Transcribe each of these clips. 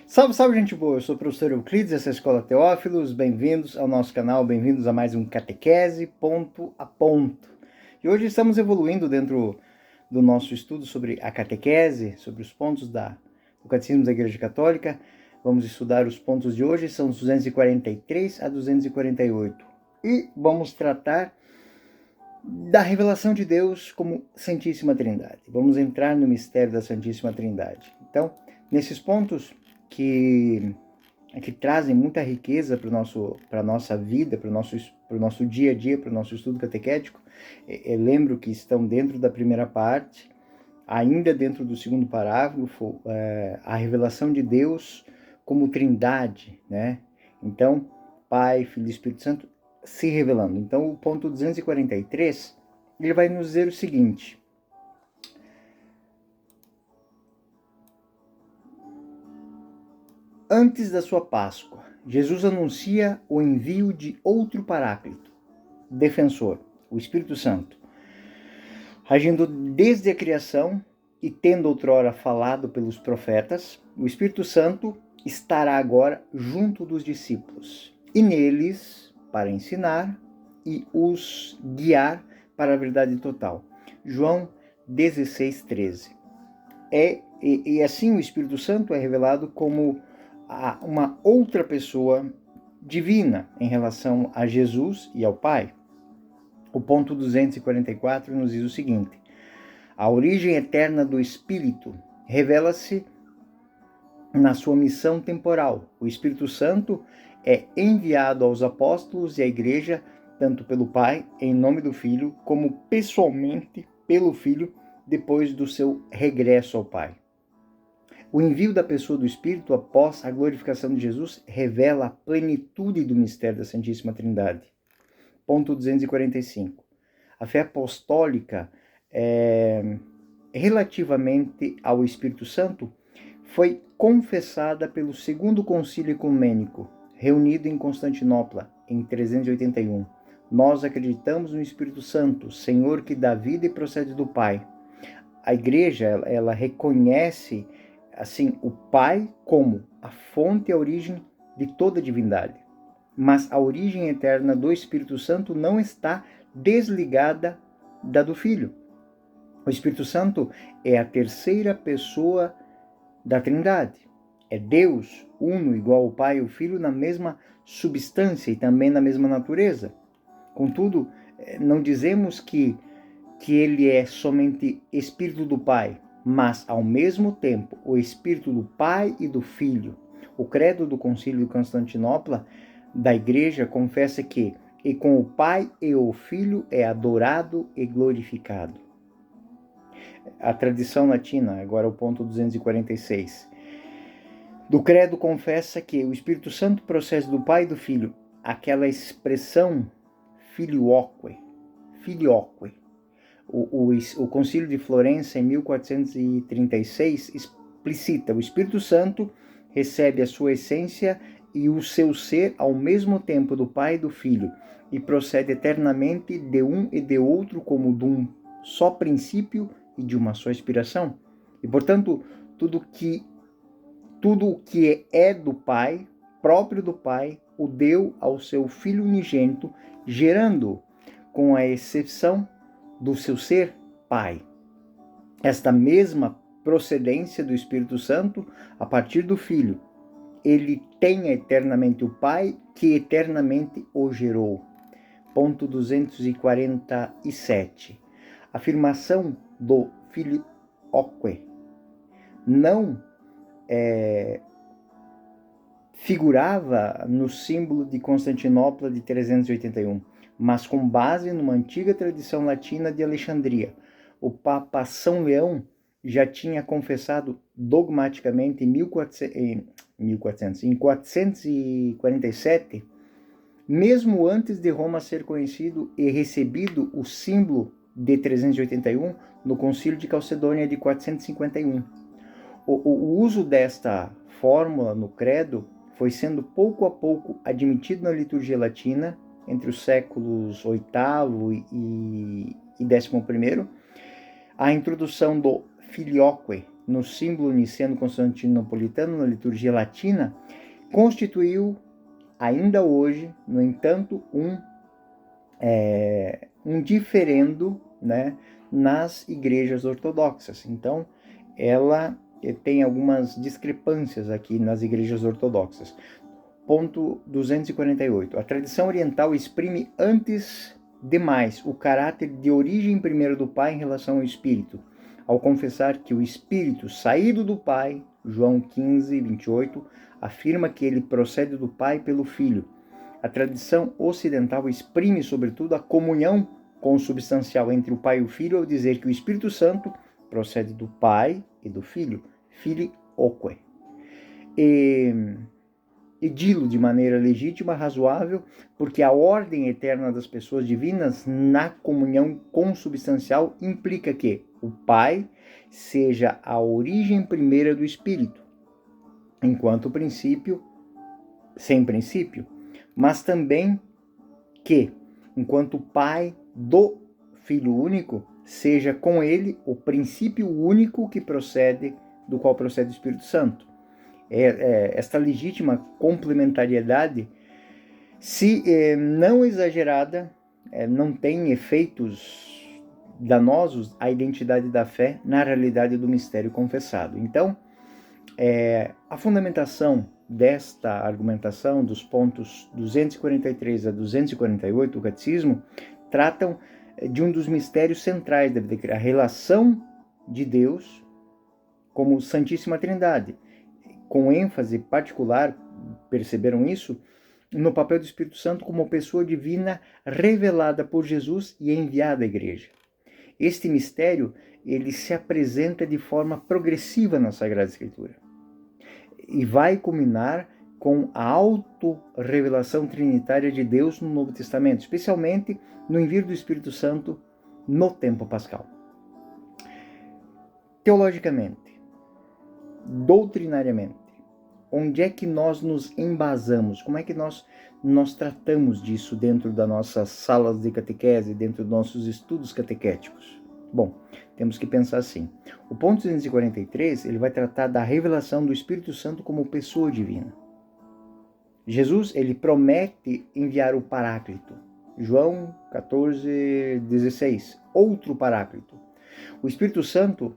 Salve, salve, gente boa! Eu sou o professor Euclides, essa é a Escola Teófilos. Bem-vindos ao nosso canal, bem-vindos a mais um Catequese Ponto a Ponto. E hoje estamos evoluindo dentro do nosso estudo sobre a catequese, sobre os pontos do Catecismo da Igreja Católica. Vamos estudar os pontos de hoje, são os 243 a 248. E vamos tratar da revelação de Deus como Santíssima Trindade. Vamos entrar no mistério da Santíssima Trindade. Então, nesses pontos que trazem muita riqueza para a nossa vida, para o nosso dia a dia, para o nosso estudo catequético. Lembro que estão dentro da primeira parte, ainda dentro do segundo parágrafo, a revelação de Deus como Trindade, né? Então, Pai, Filho e Espírito Santo se revelando. Então, o ponto 243, ele vai nos dizer o seguinte: antes da sua Páscoa, Jesus anuncia o envio de outro Paráclito, defensor, o Espírito Santo. Agindo desde a criação e tendo outrora falado pelos profetas, o Espírito Santo estará agora junto dos discípulos, e neles para ensinar e os guiar para a verdade total. João 16:13. E assim o Espírito Santo é revelado como uma outra pessoa divina em relação a Jesus e ao Pai. O ponto 244 nos diz o seguinte: a origem eterna do Espírito revela-se na sua missão temporal. O Espírito Santo é enviado aos apóstolos e à Igreja, tanto pelo Pai, em nome do Filho, como pessoalmente pelo Filho, depois do seu regresso ao Pai. O envio da pessoa do Espírito após a glorificação de Jesus revela a plenitude do mistério da Santíssima Trindade. Ponto 245. A fé apostólica, relativamente ao Espírito Santo, foi confessada pelo Segundo Concílio Ecumênico, reunido em Constantinopla, em 381. Nós acreditamos no Espírito Santo, Senhor que dá vida e procede do Pai. A Igreja, ela reconhece assim o Pai como a fonte e a origem de toda a divindade. Mas a origem eterna do Espírito Santo não está desligada da do Filho. O Espírito Santo é a terceira pessoa da Trindade. É Deus, uno, igual ao Pai e ao Filho, na mesma substância e também na mesma natureza. Contudo, não dizemos que ele é somente Espírito do Pai, mas, ao mesmo tempo, o Espírito do Pai e do Filho. O credo do Concílio de Constantinopla, da Igreja, confessa que e com o Pai e o Filho é adorado e glorificado. A tradição latina, agora o ponto 246. Do credo confessa que o Espírito Santo procede do Pai e do Filho. Aquela expressão filioque. O Concílio de Florença, em 1436, explicita: o Espírito Santo recebe a sua essência e o seu ser ao mesmo tempo do Pai e do Filho, e procede eternamente de um e de outro como de um só princípio e de uma só inspiração. E, portanto, tudo o que é do Pai, próprio do Pai, o deu ao seu Filho unigênito, gerando, com a exceção do seu ser, Pai. Esta mesma procedência do Espírito Santo, a partir do Filho, ele tem eternamente o Pai, que eternamente o gerou. Ponto 247. Afirmação do filioque não figurava no símbolo de Constantinopla de 381, mas com base numa antiga tradição latina de Alexandria. O Papa São Leão já tinha confessado dogmaticamente em 447, mesmo antes de Roma ser conhecido e recebido o símbolo de 381 no Concílio de Calcedônia de 451. O uso desta fórmula no credo foi sendo pouco a pouco admitido na liturgia latina entre os séculos VIII e XI. A introdução do filioque no símbolo niceno-constantinopolitano, na liturgia latina, constituiu, ainda hoje, no entanto, um diferendo, né, nas igrejas ortodoxas. Então, ela tem algumas discrepâncias aqui nas igrejas ortodoxas. Ponto 248. A tradição oriental exprime antes demais o caráter de origem primeiro do Pai em relação ao Espírito, ao confessar que o Espírito, saído do Pai, João 15, 28, afirma que ele procede do Pai pelo Filho. A tradição ocidental exprime, sobretudo, a comunhão consubstancial entre o Pai e o Filho ao dizer que o Espírito Santo procede do Pai e do Filho, filioque. E dilo de maneira legítima, razoável, porque a ordem eterna das pessoas divinas na comunhão consubstancial implica que o Pai seja a origem primeira do Espírito, enquanto princípio, sem princípio, mas também que, enquanto Pai do Filho único, seja com ele o princípio único do qual procede o Espírito Santo. Esta legítima complementariedade, se não exagerada, não tem efeitos danosos à identidade da fé na realidade do mistério confessado. Então, a fundamentação desta argumentação, dos pontos 243 a 248 do Catecismo, tratam de um dos mistérios centrais da vida, a relação de Deus como Santíssima Trindade, com ênfase particular, perceberam isso, no papel do Espírito Santo como pessoa divina revelada por Jesus e enviada à Igreja. Este mistério, ele se apresenta de forma progressiva na Sagrada Escritura e vai culminar com a auto-revelação trinitária de Deus no Novo Testamento, especialmente no envio do Espírito Santo no tempo pascal. Teologicamente, doutrinariamente, onde é que nós nos embasamos? Como é que nós tratamos disso dentro das nossas salas de catequese, dentro dos nossos estudos catequéticos? Bom, temos que pensar assim. O ponto 243, ele vai tratar da revelação do Espírito Santo como pessoa divina. Jesus, ele promete enviar o Paráclito. João 14, 16. Outro Paráclito. O Espírito Santo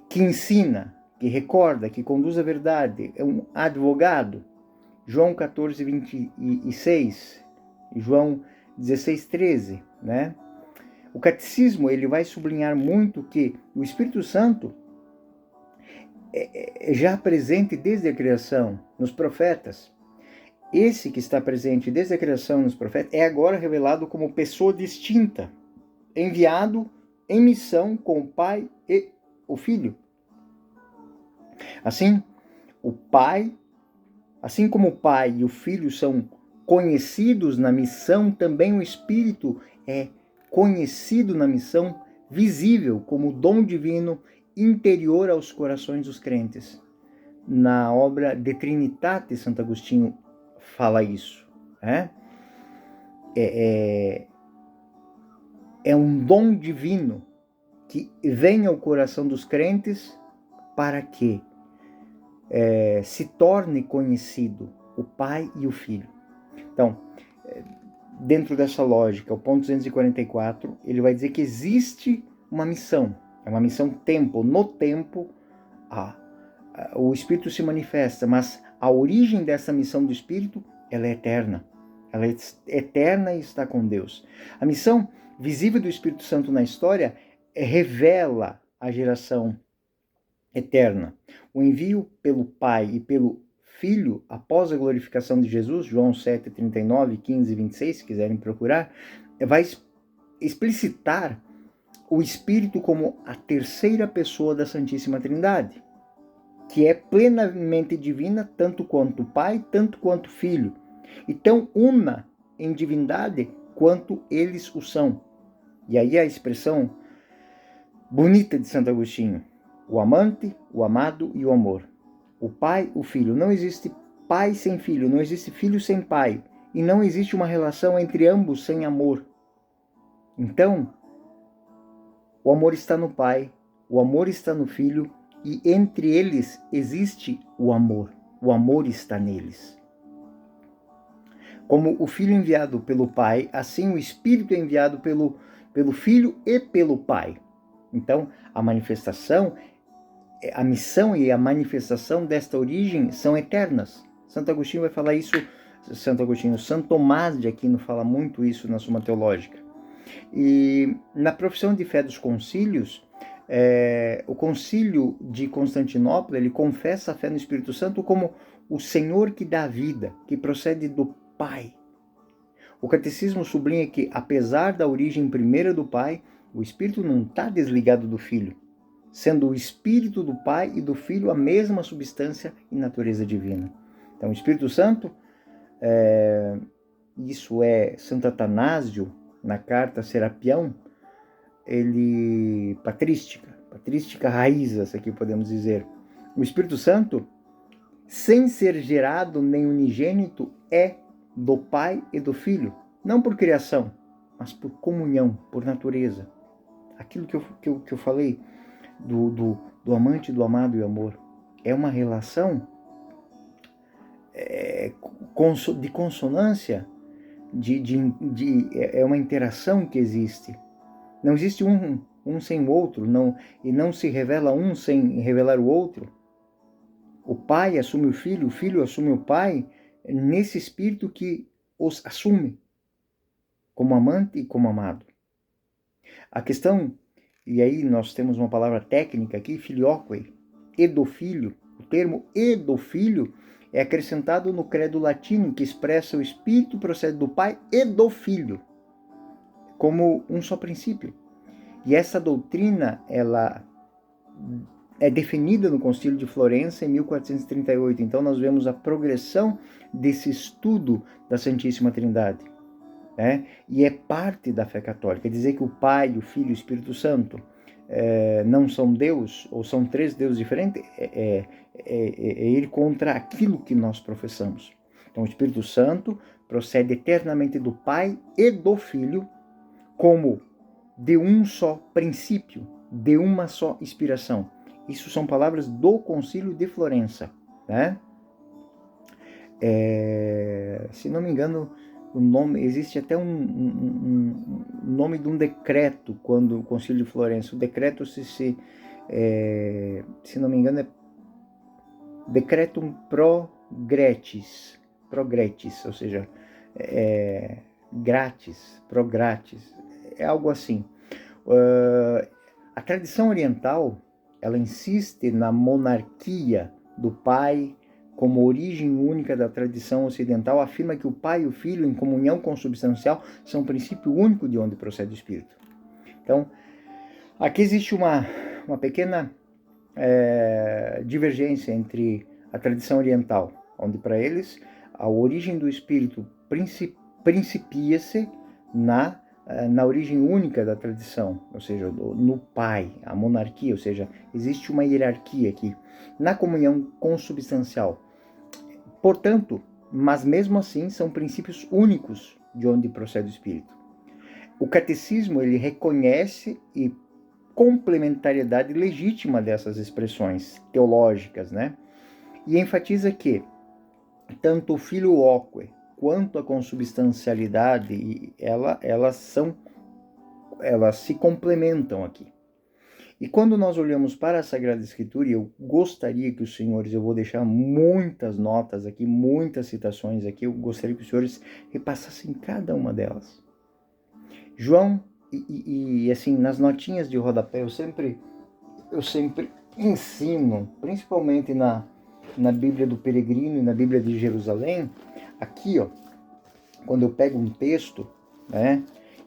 que ensina, que recorda, que conduz a verdade, é um advogado. João 14, 26, João 16, 13, né? O Catecismo, ele vai sublinhar muito que o Espírito Santo é já presente desde a criação nos profetas. Esse que está presente desde a criação nos profetas é agora revelado como pessoa distinta, enviado em missão com o Pai e o Filho. Assim como o Pai e o Filho são conhecidos na missão, também o Espírito é conhecido na missão visível como dom divino interior aos corações dos crentes. Na obra De Trinitate, Santo Agostinho fala isso. É um dom divino que vem ao coração dos crentes para que se torne conhecido o Pai e o Filho. Então, dentro dessa lógica, o ponto 244, ele vai dizer que existe uma missão, é uma missão tempo. No tempo, o Espírito se manifesta, mas a origem dessa missão do Espírito, ela é eterna. Ela é eterna e está com Deus. A missão visível do Espírito Santo na história revela a geração eterna. O envio pelo Pai e pelo Filho, após a glorificação de Jesus, João 7, 39, 15 e 26, se quiserem procurar, vai explicitar o Espírito como a terceira pessoa da Santíssima Trindade, que é plenamente divina, tanto quanto o Pai, tanto quanto o Filho, e tão una em divindade quanto eles o são. E aí a expressão bonita de Santo Agostinho: o amante, o amado e o amor. O Pai, o Filho. Não existe pai sem filho, não existe filho sem pai. E não existe uma relação entre ambos sem amor. Então, o amor está no Pai, O amor está no Filho e entre eles existe o amor. O amor está neles. Como o Filho enviado pelo Pai, assim o Espírito é enviado pelo Filho e pelo Pai. Então, a manifestação, a missão e a manifestação desta origem são eternas. Santo Agostinho vai falar isso, Santo Tomás de Aquino fala muito isso na Suma Teológica. E na profissão de fé dos concílios, o concílio de Constantinopla, ele confessa a fé no Espírito Santo como o Senhor que dá vida, que procede do Pai. O catecismo sublinha que, apesar da origem primeira do Pai, o Espírito não está desligado do Filho, sendo o Espírito do Pai e do Filho a mesma substância e natureza divina. Então, o Espírito Santo, isso é Santo Atanásio, na carta Serapião, ele, patrística raízas, aqui podemos dizer. O Espírito Santo, sem ser gerado nem unigênito, é do Pai e do Filho, não por criação, mas por comunhão, por natureza. Aquilo que eu falei do amante, do amado e amor, é uma relação de consonância, é uma interação que existe. Não existe um sem o outro, e não se revela um sem revelar o outro. O Pai assume o Filho assume o Pai, nesse espírito que os assume como amante e como amado. A questão, e aí nós temos uma palavra técnica aqui, filioque, e do Filho. O termo e do Filho é acrescentado no credo latino, que expressa o Espírito procede do Pai e do Filho, como um só princípio. E essa doutrina, ela é definida no Concílio de Florença em 1438. Então nós vemos a progressão desse estudo da Santíssima Trindade. E é parte da fé católica. Dizer que o Pai, o Filho e o Espírito Santo não são Deus, ou são três deuses diferentes, é ir contra aquilo que nós professamos. Então o Espírito Santo procede eternamente do Pai e do Filho, como de um só princípio, de uma só inspiração. Isso são palavras do Concílio de Florença. Se não me engano, o nome, existe até um nome de um decreto quando o Concílio de Florença. O decreto, se não me engano, é Decretum pro gratis, ou seja, grátis, pro gratis, é algo assim. A tradição oriental, ela insiste na monarquia do Pai como origem única da tradição ocidental, afirma que o Pai e o Filho, em comunhão consubstancial, são um princípio único de onde procede o Espírito. Então, aqui existe uma pequena divergência entre a tradição oriental, onde para eles a origem do Espírito principia-se na origem única da tradição, ou seja, no Pai, a monarquia, ou seja, existe uma hierarquia aqui, na comunhão consubstancial. Portanto, mas mesmo assim são princípios únicos de onde procede o Espírito. O catecismo, ele reconhece e complementariedade legítima dessas expressões teológicas, E enfatiza que tanto o filioque quanto a consubstancialidade, elas se complementam aqui. E quando nós olhamos para a Sagrada Escritura, e eu gostaria que os senhores, eu vou deixar muitas notas aqui, muitas citações aqui, eu gostaria que os senhores repassassem cada uma delas. João, e assim, nas notinhas de rodapé, eu sempre ensino, principalmente na Bíblia do Peregrino e na Bíblia de Jerusalém, aqui, quando eu pego um texto,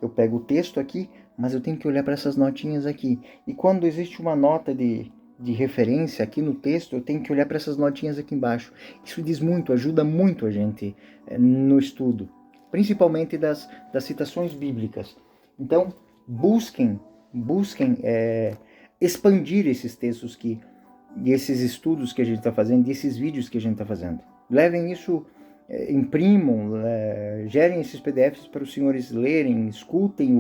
eu pego o texto aqui, mas eu tenho que olhar para essas notinhas aqui. E quando existe uma nota de referência aqui no texto, eu tenho que olhar para essas notinhas aqui embaixo. Isso diz muito, ajuda muito a gente no estudo, principalmente das citações bíblicas. Então, busquem expandir esses textos e esses estudos que a gente está fazendo, e esses vídeos que a gente está fazendo. Levem isso, imprimam, gerem esses PDFs para os senhores lerem, escutem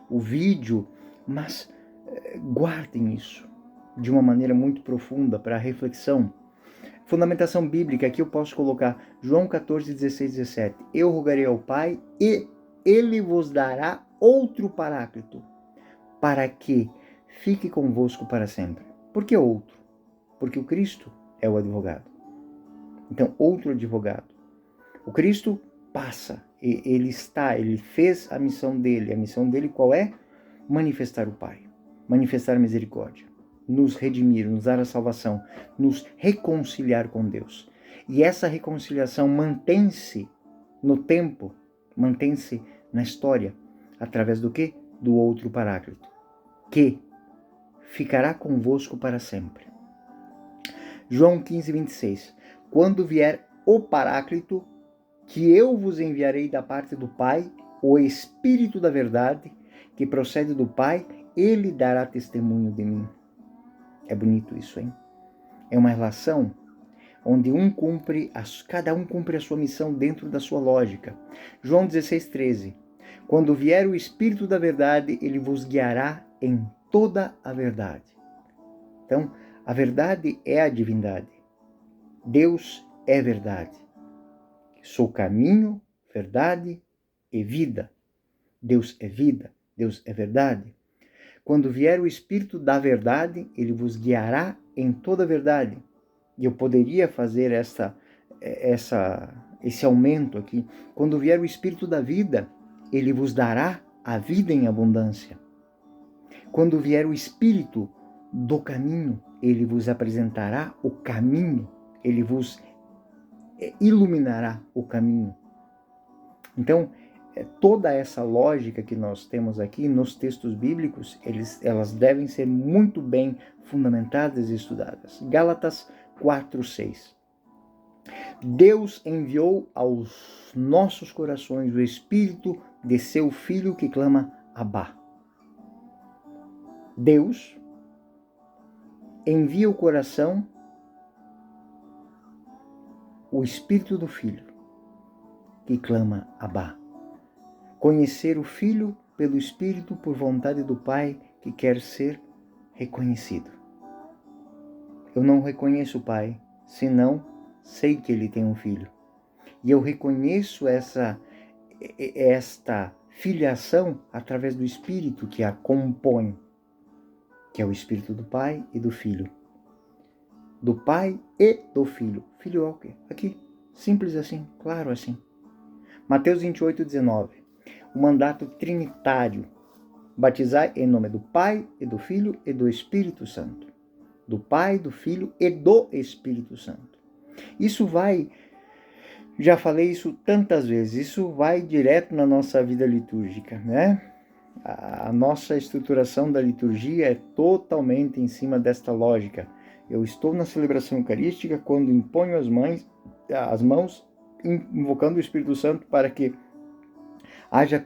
o vídeo, mas guardem isso. de uma maneira muito profunda para reflexão. Fundamentação bíblica, aqui eu posso colocar João 14, 16, 17. Eu rogarei ao Pai e Ele vos dará outro Paráclito, para que fique convosco para sempre. Por que outro? Porque o Cristo é o advogado. Então, outro advogado. O Cristo passa, ele fez a missão dele. A missão dele qual é? Manifestar o Pai, manifestar a misericórdia, nos redimir, nos dar a salvação, nos reconciliar com Deus. E essa reconciliação mantém-se no tempo, mantém-se na história, através do quê? Do outro Paráclito, que ficará convosco para sempre. João 15, 26. Quando vier o Paráclito, que eu vos enviarei da parte do Pai, o Espírito da verdade, que procede do Pai, ele dará testemunho de mim. É bonito isso, hein? É uma relação onde cada um cumpre a sua missão dentro da sua lógica. João 16, 13. Quando vier o Espírito da verdade, ele vos guiará em toda a verdade. Então, a verdade é a divindade. Deus é verdade. Sou caminho, verdade e vida. Deus é vida, Deus é verdade. Quando vier o Espírito da verdade, ele vos guiará em toda a verdade. E eu poderia fazer esse aumento aqui. Quando vier o Espírito da vida, ele vos dará a vida em abundância. Quando vier o Espírito do caminho, ele vos apresentará o caminho, ele vos iluminará o caminho. Então, toda essa lógica que nós temos aqui nos textos bíblicos, elas devem ser muito bem fundamentadas e estudadas. Gálatas 4, 6. Deus enviou aos nossos corações o Espírito de seu Filho que clama Abba. Deus envia o coração o Espírito do Filho que clama Abba. Conhecer o Filho pelo Espírito por vontade do Pai que quer ser reconhecido. Eu não reconheço o Pai, senão sei que Ele tem um Filho. E eu reconheço esta filiação através do Espírito que a compõe, que é o Espírito do Pai e do Filho. Do Pai e do Filho. Filho é o quê? Aqui, simples assim, claro assim. Mateus 28, 19. O mandato trinitário. Batizar em nome do Pai e do Filho e do Espírito Santo. Do Pai, do Filho e do Espírito Santo. Isso vai, já falei isso tantas vezes, isso vai direto na nossa vida litúrgica, né? A nossa estruturação da liturgia é totalmente em cima desta lógica. Eu estou na celebração eucarística quando imponho as mãos, invocando o Espírito Santo para que haja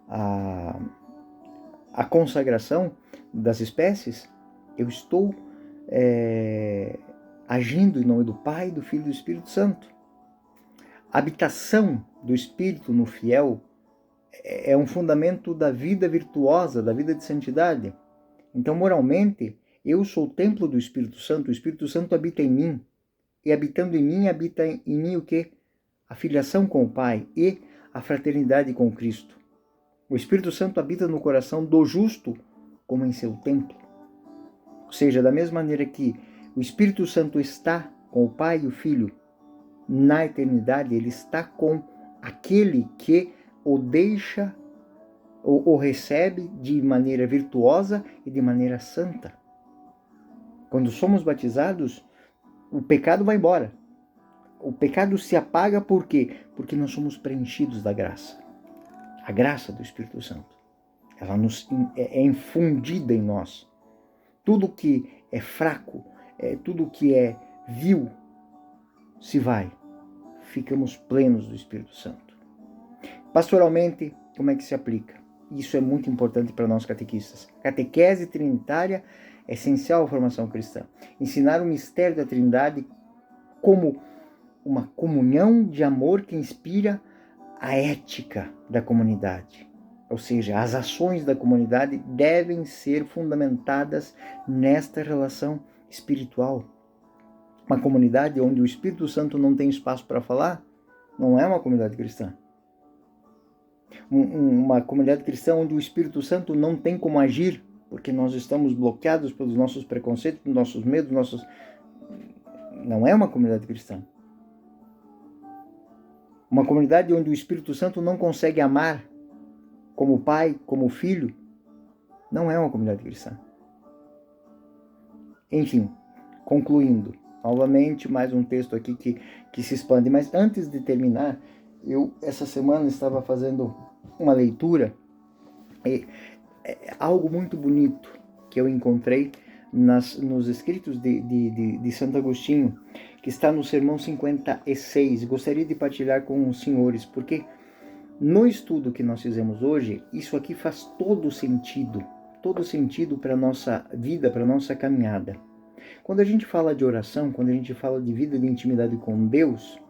a consagração das espécies. Eu estou agindo em nome do Pai, do Filho e do Espírito Santo. A habitação do Espírito no fiel é um fundamento da vida virtuosa, da vida de santidade. Então, moralmente, eu sou o templo do Espírito Santo, o Espírito Santo habita em mim. E habitando em mim, habita em mim o quê? A filiação com o Pai e a fraternidade com Cristo. O Espírito Santo habita no coração do justo, como em seu templo. Ou seja, da mesma maneira que o Espírito Santo está com o Pai e o Filho, na eternidade ele está com aquele que o deixa, o recebe de maneira virtuosa e de maneira santa. Quando somos batizados, o pecado vai embora. O pecado se apaga por quê? Porque nós somos preenchidos da graça. A graça do Espírito Santo. Ela é infundida em nós. Tudo que é fraco, tudo que é vil, se vai. Ficamos plenos do Espírito Santo. Pastoralmente, como é que se aplica? Isso é muito importante para nós catequistas. Catequese trinitária é essencial à formação cristã. Ensinar o mistério da Trindade como uma comunhão de amor que inspira a ética da comunidade. Ou seja, as ações da comunidade devem ser fundamentadas nesta relação espiritual. Uma comunidade onde o Espírito Santo não tem espaço para falar, não é uma comunidade cristã. Uma comunidade cristã onde o Espírito Santo não tem como agir, porque nós estamos bloqueados pelos nossos preconceitos, nossos medos, não é uma comunidade cristã. Uma comunidade onde o Espírito Santo não consegue amar como pai, como filho, não é uma comunidade cristã. Enfim, concluindo, novamente mais um texto aqui que se expande. Mas antes de terminar, eu essa semana estava fazendo uma leitura e algo muito bonito que eu encontrei nos escritos de Santo Agostinho, que está no Sermão 56. Gostaria de partilhar com os senhores, porque no estudo que nós fizemos hoje, isso aqui faz todo sentido para a nossa vida, para a nossa caminhada. Quando a gente fala de oração, quando a gente fala de vida de intimidade com Deus,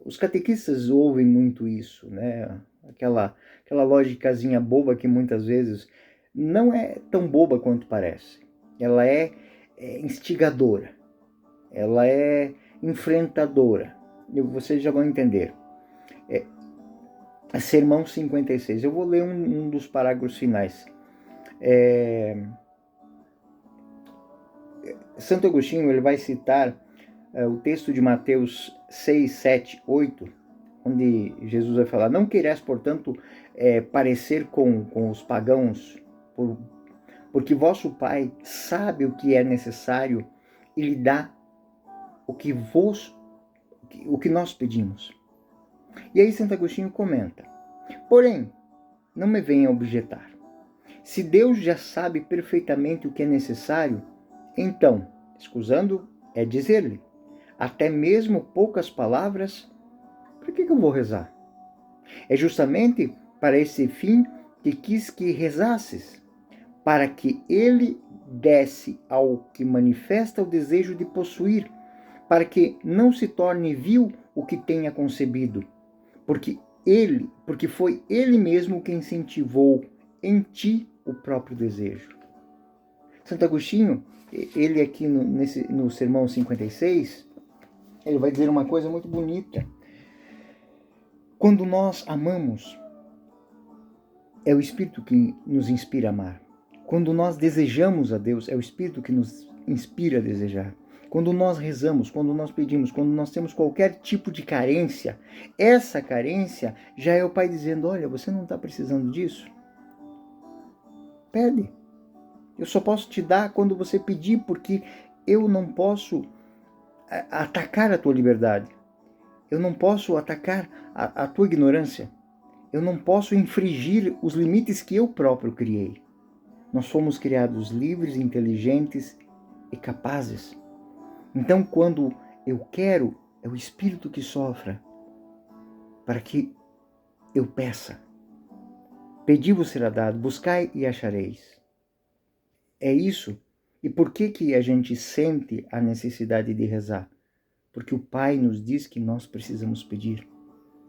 os catequistas ouvem muito isso, né? Aquela lógicazinha boba que muitas vezes não é tão boba quanto parece. Ela é instigadora, ela é enfrentadora. Vocês já vão entender. Sermão 56. Eu vou ler um dos parágrafos finais. Santo Agostinho ele vai citar o texto de Mateus 6, 7, 8, onde Jesus vai falar: não queirás, portanto, parecer com os pagãos, porque vosso Pai sabe o que é necessário e lhe dá o que nós pedimos. E aí Santo Agostinho comenta: porém, não me venha objetar. Se Deus já sabe perfeitamente o que é necessário, então, escusando é dizer-lhe, até mesmo poucas palavras, para que eu vou rezar? É justamente para esse fim que quis que rezasses, para que ele desse ao que manifesta o desejo de possuir, para que não se torne vil o que tenha concebido, porque foi ele mesmo quem incentivou em ti o próprio desejo. Santo Agostinho, ele aqui no Sermão 56, ele vai dizer uma coisa muito bonita. Quando nós amamos, é o Espírito que nos inspira a amar. Quando nós desejamos a Deus, é o Espírito que nos inspira a desejar. Quando nós rezamos, quando nós pedimos, quando nós temos qualquer tipo de carência, essa carência já é o Pai dizendo: olha, você não está precisando disso? Pede. Eu só posso te dar quando você pedir, porque eu não posso atacar a tua liberdade. Eu não posso atacar a tua ignorância. Eu não posso infringir os limites que eu próprio criei. Nós fomos criados livres, inteligentes e capazes. Então, quando eu quero, é o Espírito que sofra para que eu peça. Pedi-vos será dado, buscai e achareis. É isso. E por que a gente sente a necessidade de rezar? Porque o Pai nos diz que nós precisamos pedir.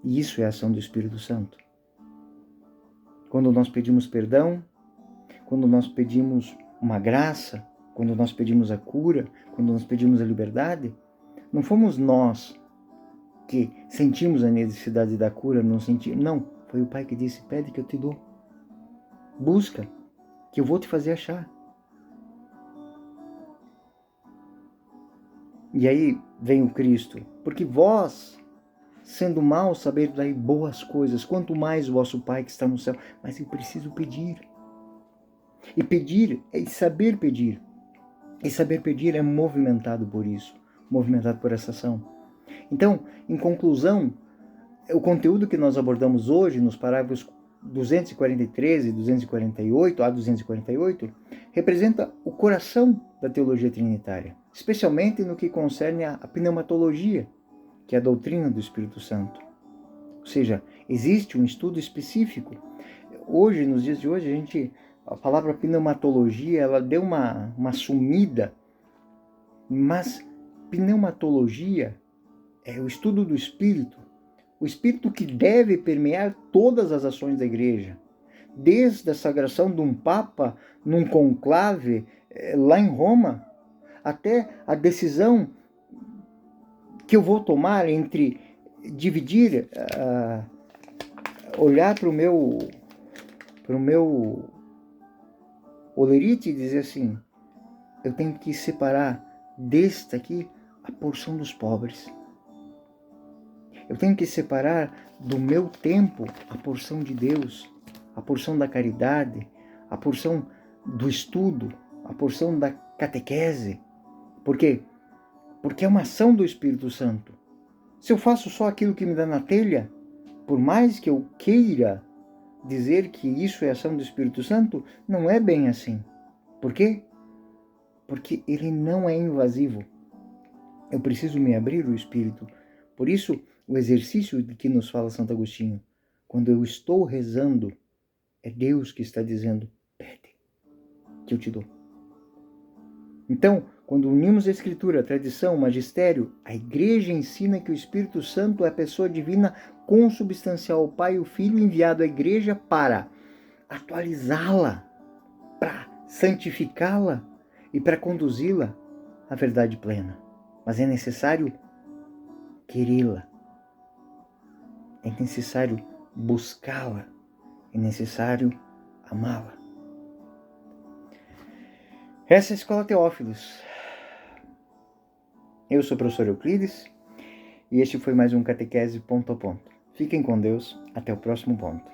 E isso é a ação do Espírito Santo. Quando nós pedimos perdão, quando nós pedimos uma graça, quando nós pedimos a cura, quando nós pedimos a liberdade, não fomos nós que sentimos a necessidade da cura, não, foi o Pai que disse: pede que eu te dou. Busca, que eu vou te fazer achar. E aí vem o Cristo, porque vós, sendo maus, sabeis dar boas coisas, quanto mais o vosso Pai que está no céu. Mas eu preciso pedir. E pedir é saber pedir. E saber pedir é movimentado por isso, movimentado por essa ação. Então, em conclusão, o conteúdo que nós abordamos hoje nos parágrafos 243 e 248, a 248, representa o coração da teologia trinitária, especialmente no que concerne a pneumatologia, que é a doutrina do Espírito Santo. Ou seja, existe um estudo específico. Hoje, nos dias de hoje, a palavra pneumatologia, ela deu uma sumida, mas pneumatologia é o estudo do Espírito, o Espírito que deve permear todas as ações da Igreja, desde a sagração de um Papa num conclave lá em Roma, até a decisão que eu vou tomar entre dividir, olhar para o meu olerite e dizer assim, eu tenho que separar deste aqui a porção dos pobres. Eu tenho que separar do meu tempo a porção de Deus, a porção da caridade, a porção do estudo, a porção da catequese. Por quê? Porque é uma ação do Espírito Santo. Se eu faço só aquilo que me dá na telha, por mais que eu queira dizer que isso é ação do Espírito Santo, não é bem assim. Por quê? Porque ele não é invasivo. Eu preciso me abrir ao Espírito. Por isso, o exercício de que nos fala Santo Agostinho, quando eu estou rezando, é Deus que está dizendo, pede, que eu te dou. Então, quando unimos a Escritura, a tradição, o magistério, a Igreja ensina que o Espírito Santo é a pessoa divina consubstancial ao Pai e o Filho enviado à Igreja para atualizá-la, para santificá-la e para conduzi-la à verdade plena. Mas é necessário querê-la, é necessário buscá-la, é necessário amá-la. Essa é a Escola Teófilos. Eu sou o professor Euclides e este foi mais um Catequese Ponto a Ponto. Fiquem com Deus, até o próximo ponto.